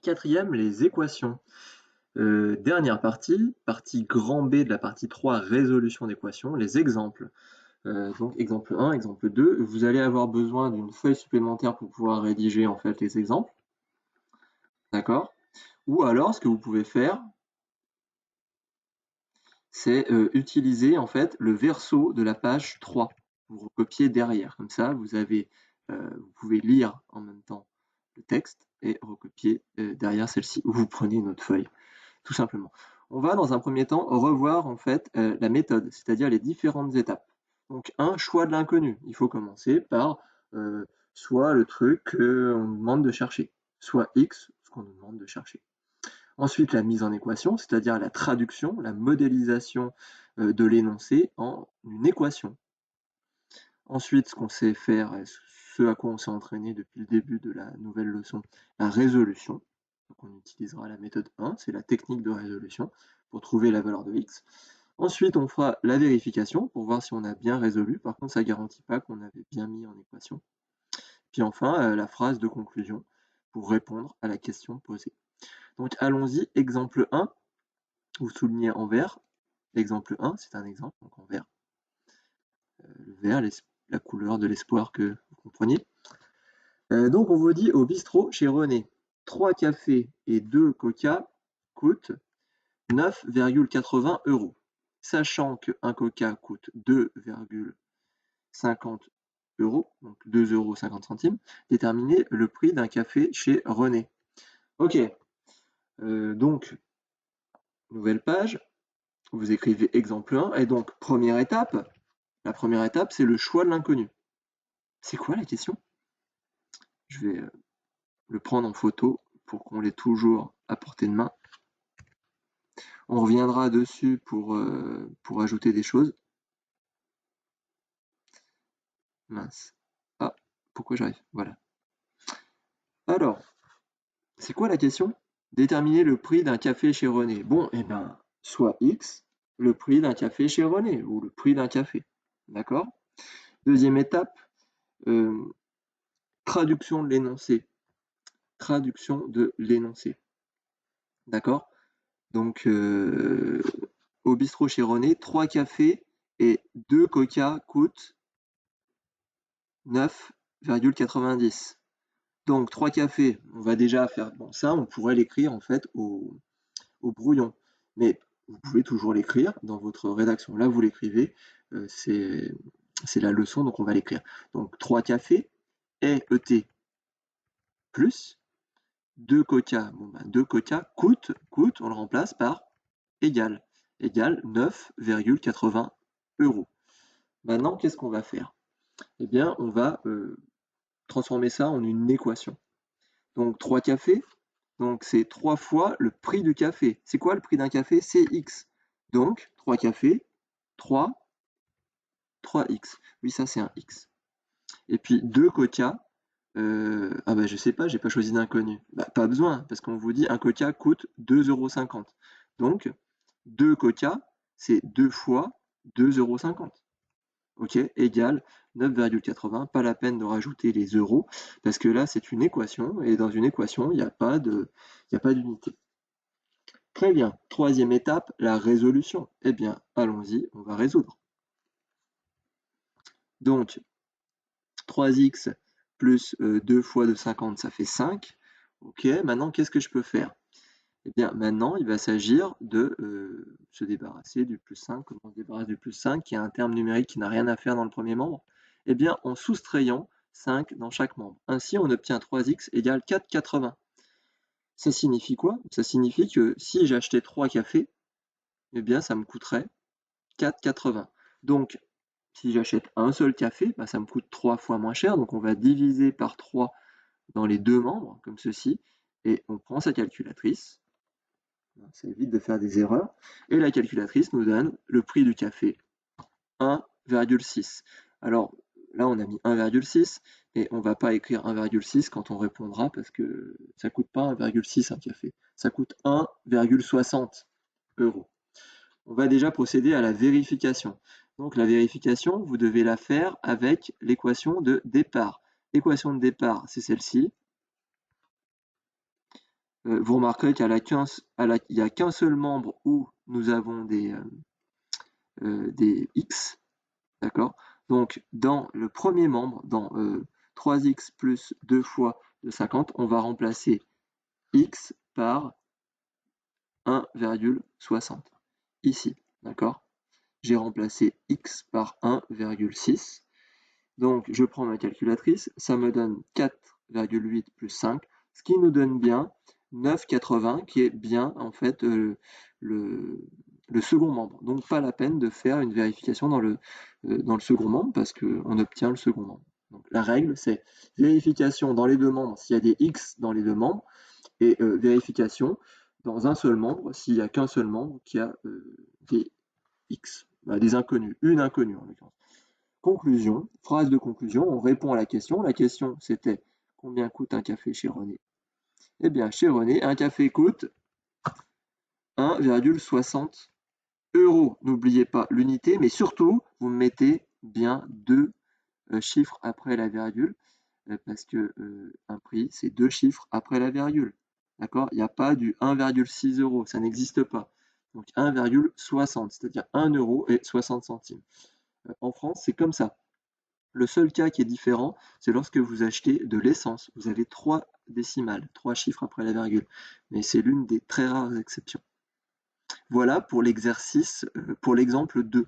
Quatrième, les équations. Dernière partie grand B de la partie 3, résolution d'équations, les exemples. Donc exemple 1, exemple 2, vous allez avoir besoin d'une feuille supplémentaire pour pouvoir rédiger en fait les exemples. D'accord? Ou alors ce que vous pouvez faire, c'est utiliser en fait le verso de la page 3. Vous recopiez derrière. Comme ça, vous pouvez lire en même temps le texte et recopier derrière celle-ci. Ou vous prenez une autre feuille, tout simplement. On va dans un premier temps revoir en fait la méthode, c'est-à-dire les différentes étapes. Donc choix de l'inconnu. Il faut commencer par soit le truc qu'on nous demande de chercher, soit X, ce qu'on nous demande de chercher. Ensuite, la mise en équation, c'est-à-dire la traduction, la modélisation de l'énoncé en une équation. Ensuite, ce qu'on sait faire, ce à quoi on s'est entraîné depuis le début de la nouvelle leçon, la résolution. Donc on utilisera la méthode 1, c'est la technique de résolution pour trouver la valeur de x. Ensuite, on fera la vérification pour voir si on a bien résolu. Par contre, ça ne garantit pas qu'on avait bien mis en équation. Puis enfin, la phrase de conclusion pour répondre à la question posée. Donc allons-y, exemple 1, vous soulignez en vert. L'exemple 1, c'est un exemple, donc en vert. Le vert, la couleur de l'espoir que vous compreniez. Donc on vous dit au bistrot chez René, 3 cafés et 2 coca coûtent 9,80 €. Sachant qu'un coca coûte 2,50 €, donc 2,50 €, déterminez le prix d'un café chez René. Ok, donc, nouvelle page, vous écrivez exemple 1, et donc première étape, la première étape c'est le choix de l'inconnu. C'est quoi la question? Je vais le prendre en photo pour qu'on l'ait toujours à portée de main. On reviendra dessus pour ajouter des choses. Mince. Ah, pourquoi j'arrive? Voilà. Alors, c'est quoi la question? Déterminer le prix d'un café chez René. Bon, eh ben, soit X, le prix d'un café chez René, ou le prix d'un café. D'accord? Deuxième étape, traduction de l'énoncé. Traduction de l'énoncé. D'accord? Donc, au bistrot chez René, 3 cafés et 2 coca coûtent 9,90. Donc 3 cafés, on va déjà faire bon, ça, on pourrait l'écrire en fait au brouillon. Mais vous pouvez toujours l'écrire dans votre rédaction. Là, vous l'écrivez, c'est la leçon, donc on va l'écrire. Donc 3 cafés, ET, plus 2 coca. Bon, ben, 2 coca coûte, on le remplace par égale 9,80 €. Maintenant, qu'est-ce qu'on va faire? Eh bien, on va transformer ça en une équation. Donc 3 cafés, donc c'est 3 fois le prix du café. C'est quoi le prix d'un café? C'est X. Donc 3 cafés, 3x. Oui, ça c'est un X. Et puis 2 coca, ah bah je sais pas, j'ai pas choisi d'inconnu. Bah, pas besoin, parce qu'on vous dit un coca coûte 2,50 €. Donc 2 coca, c'est 2 fois 2,50 €. Ok, égale 9,80, pas la peine de rajouter les euros, parce que là c'est une équation, et dans une équation, il n'y a pas d'unité. Très bien, troisième étape, la résolution. Eh bien, allons-y, on va résoudre. Donc, 3x plus 2 fois 2,50, ça fait 5. Ok, maintenant, qu'est-ce que je peux faire? Eh bien, maintenant, il va s'agir de se débarrasser du plus 5. Comment on se débarrasse du plus 5, qui est un terme numérique qui n'a rien à faire dans le premier membre? Eh bien, en soustrayant 5 dans chaque membre. Ainsi, on obtient 3x égale 4,80. Ça signifie quoi? Ça signifie que si j'achetais 3 cafés, eh bien, ça me coûterait 4,80. Donc, si j'achète un seul café, bah, ça me coûte 3 fois moins cher. Donc, on va diviser par 3 dans les deux membres, comme ceci, et on prend sa calculatrice. Ça évite de faire des erreurs. Et la calculatrice nous donne le prix du café, 1,6. Alors là, on a mis 1,6 et on ne va pas écrire 1,6 quand on répondra parce que ça ne coûte pas 1,6 un café. Ça coûte 1,60 €. On va déjà procéder à la vérification. Donc la vérification, vous devez la faire avec l'équation de départ. L'équation de départ, c'est celle-ci. vous remarquerez qu'il n'y a qu'un seul membre où nous avons des x, d'accord? Donc, dans le premier membre, dans 3x plus 2 fois de 50, on va remplacer x par 1,60 ici, d'accord? J'ai remplacé x par 1,6. Donc, je prends ma calculatrice, ça me donne 4,8 plus 5, ce qui nous donne bien 9,80, qui est bien en fait le second membre. Donc, pas la peine de faire une vérification dans le second membre parce qu'on obtient le second membre. Donc, la règle, c'est vérification dans les deux membres s'il y a des x dans les deux membres et vérification dans un seul membre s'il n'y a qu'un seul membre qui a des x, des inconnus, une inconnue en l'occurrence. Conclusion, phrase de conclusion, on répond à la question. La question, c'était combien coûte un café chez René? Eh bien, chez René, un café coûte 1,60 €. N'oubliez pas l'unité, mais surtout, vous mettez bien deux chiffres après la virgule, parce que un prix, c'est deux chiffres après la virgule. D'accord? Il n'y a pas du 1,6 €, ça n'existe pas. Donc 1,60, c'est-à-dire 1 € et 60 centimes. En France, c'est comme ça. Le seul cas qui est différent, c'est lorsque vous achetez de l'essence. Vous avez 3 décimales, 3 chiffres après la virgule. Mais c'est l'une des très rares exceptions. Voilà pour l'exercice, pour l'exemple 2.